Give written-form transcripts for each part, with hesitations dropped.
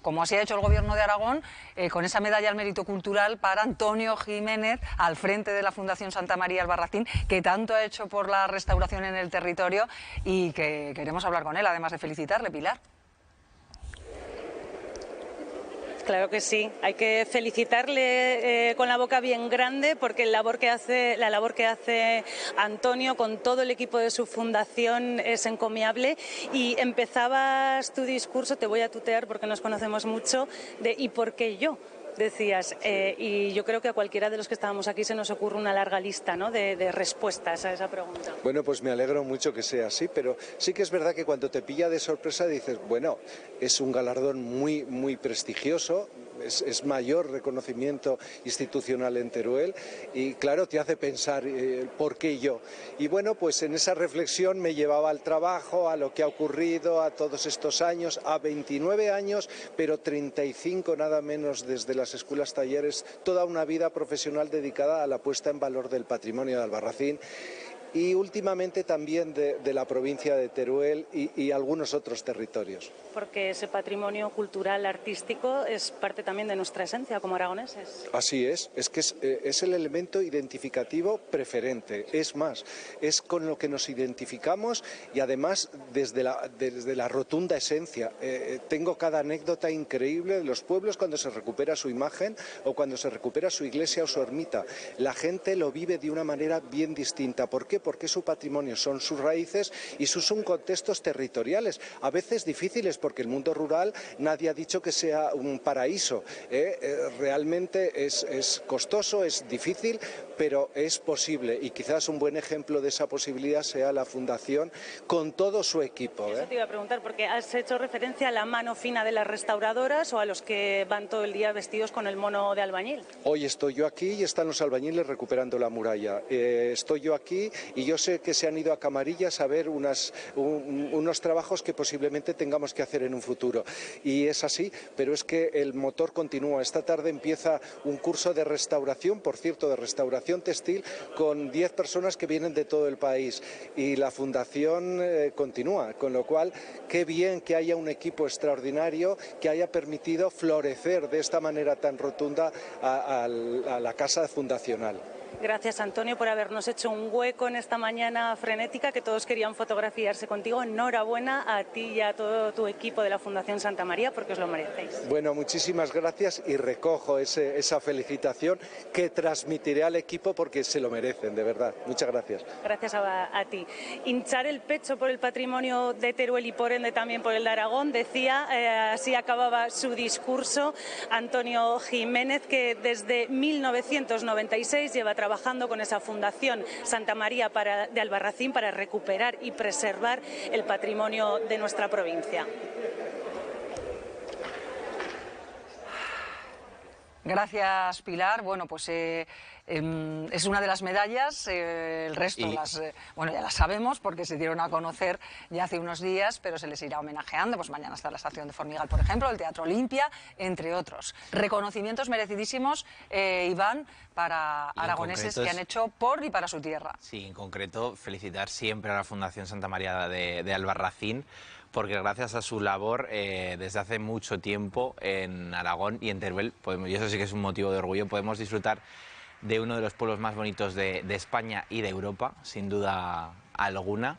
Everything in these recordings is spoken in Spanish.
como así ha hecho el Gobierno de Aragón, con esa medalla al mérito cultural para Antonio Jiménez, al frente de la Fundación Santa María Albarracín, que tanto ha hecho por la restauración en el territorio y que queremos hablar con él, además de felicitarle, Pilar. Claro que sí, hay que felicitarle con la boca bien grande, porque la labor que hace Antonio con todo el equipo de su fundación es encomiable. Y empezabas tu discurso, te voy a tutear porque nos conocemos mucho, de ¿y por qué yo? Decías, y yo creo que a cualquiera de los que estábamos aquí se nos ocurre una larga lista, ¿no?, de respuestas a esa pregunta. Bueno, pues me alegro mucho que sea así, pero sí que es verdad que cuando te pilla de sorpresa dices, bueno, es un galardón muy, muy prestigioso, es mayor reconocimiento institucional en Teruel y claro, te hace pensar ¿por qué yo? Y bueno, pues en esa reflexión me llevaba al trabajo, a lo que ha ocurrido, a todos estos años, a 29 años, pero 35 nada menos desde las escuelas talleres, toda una vida profesional dedicada a la puesta en valor del patrimonio de Albarracín y últimamente también de la provincia de Teruel y algunos otros territorios. Porque ese patrimonio cultural, artístico, es parte también de nuestra esencia como aragoneses. Así es que es el elemento identificativo preferente, es más, es con lo que nos identificamos y además desde la rotunda esencia. Tengo cada anécdota increíble de los pueblos cuando se recupera su imagen o cuando se recupera su iglesia o su ermita. La gente lo vive de una manera bien distinta. ¿Por qué? Porque su patrimonio son sus raíces y sus contextos territoriales, a veces difíciles porque el mundo rural nadie ha dicho que sea un paraíso. Realmente es costoso, es difícil, pero es posible y quizás un buen ejemplo de esa posibilidad sea la Fundación con todo su equipo. Eso te iba a preguntar, porque has hecho referencia a la mano fina de las restauradoras o a los que van todo el día vestidos con el mono de albañil. Hoy estoy yo aquí y están los albañiles recuperando la muralla. Estoy yo aquí y yo sé que se han ido a Camarillas a ver unos trabajos que posiblemente tengamos que hacer en un futuro. Y es así, pero es que el motor continúa. Esta tarde empieza un curso de restauración, por cierto, de restauración textil, con 10 personas que vienen de todo el país. Y la Fundación continúa, con lo cual, qué bien que haya un equipo extraordinario que haya permitido florecer de esta manera tan rotunda a la casa fundacional. Gracias, Antonio, por habernos hecho un hueco en esta mañana frenética, que todos querían fotografiarse contigo. Enhorabuena a ti y a todo tu equipo de la Fundación Santa María, porque os lo merecéis. Bueno, muchísimas gracias y recojo esa felicitación que transmitiré al equipo porque se lo merecen, de verdad. Muchas gracias. Gracias a ti. Hinchar el pecho por el patrimonio de Teruel y por ende también por el de Aragón, decía, así acababa su discurso Antonio Jiménez, que desde 1996 lleva trabajando con esa Fundación Santa María de Albarracín para recuperar y preservar el patrimonio de nuestra provincia. Gracias, Pilar. Bueno, pues es una de las medallas, el resto bueno, ya las sabemos porque se dieron a conocer ya hace unos días, pero se les irá homenajeando. Pues mañana está la estación de Formigal, por ejemplo, el Teatro Olimpia, entre otros. Reconocimientos merecidísimos, Iván, para aragoneses que han hecho por y para su tierra. Sí, en concreto, felicitar siempre a la Fundación Santa María de Albarracín, porque gracias a su labor desde hace mucho tiempo en Aragón y en Teruel, y eso sí que es un motivo de orgullo, podemos disfrutar de uno de los pueblos más bonitos de España y de Europa, sin duda alguna.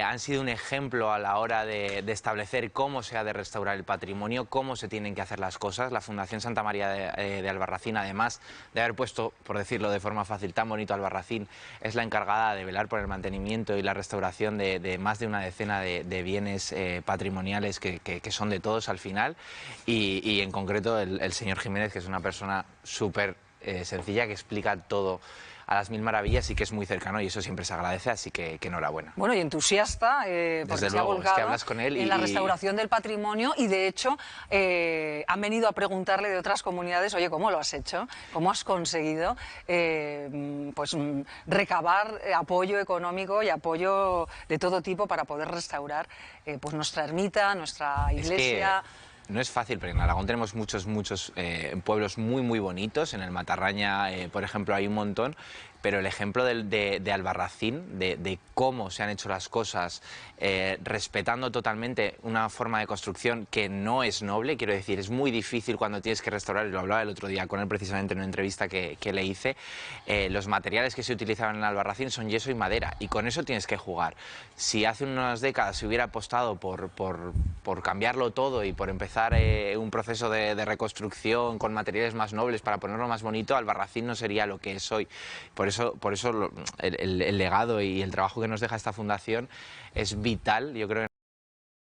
Han sido un ejemplo a la hora de establecer cómo se ha de restaurar el patrimonio, cómo se tienen que hacer las cosas. La Fundación Santa María de Albarracín, además de haber puesto, por decirlo de forma fácil, tan bonito Albarracín, es la encargada de velar por el mantenimiento y la restauración de más de una decena de bienes patrimoniales que son de todos al final. Y en concreto el señor Jiménez, que es una persona súper sencilla, que explica todo a las mil maravillas y que es muy cercano y eso siempre se agradece, así que enhorabuena. Bueno, y entusiasta, porque se ha volcado es que hablas con él en la restauración del patrimonio y de hecho han venido a preguntarle de otras comunidades, oye, ¿cómo lo has hecho? ¿Cómo has conseguido recabar apoyo económico y apoyo de todo tipo para poder restaurar pues nuestra ermita, nuestra iglesia? No es fácil, porque en Aragón tenemos muchos pueblos muy bonitos. En el Matarraña, por ejemplo, hay un montón, pero el ejemplo de Albarracín, de cómo se han hecho las cosas, respetando totalmente una forma de construcción que no es noble, quiero decir, es muy difícil cuando tienes que restaurar, y lo hablaba el otro día con él precisamente en una entrevista que le hice, los materiales que se utilizaban en Albarracín son yeso y madera, y con eso tienes que jugar. Si hace unas décadas se hubiera apostado por cambiarlo todo y por empezar un proceso de reconstrucción con materiales más nobles para ponerlo más bonito, Albarracín no sería lo que es hoy. Por eso el legado y el trabajo que nos deja esta fundación es vital, yo creo,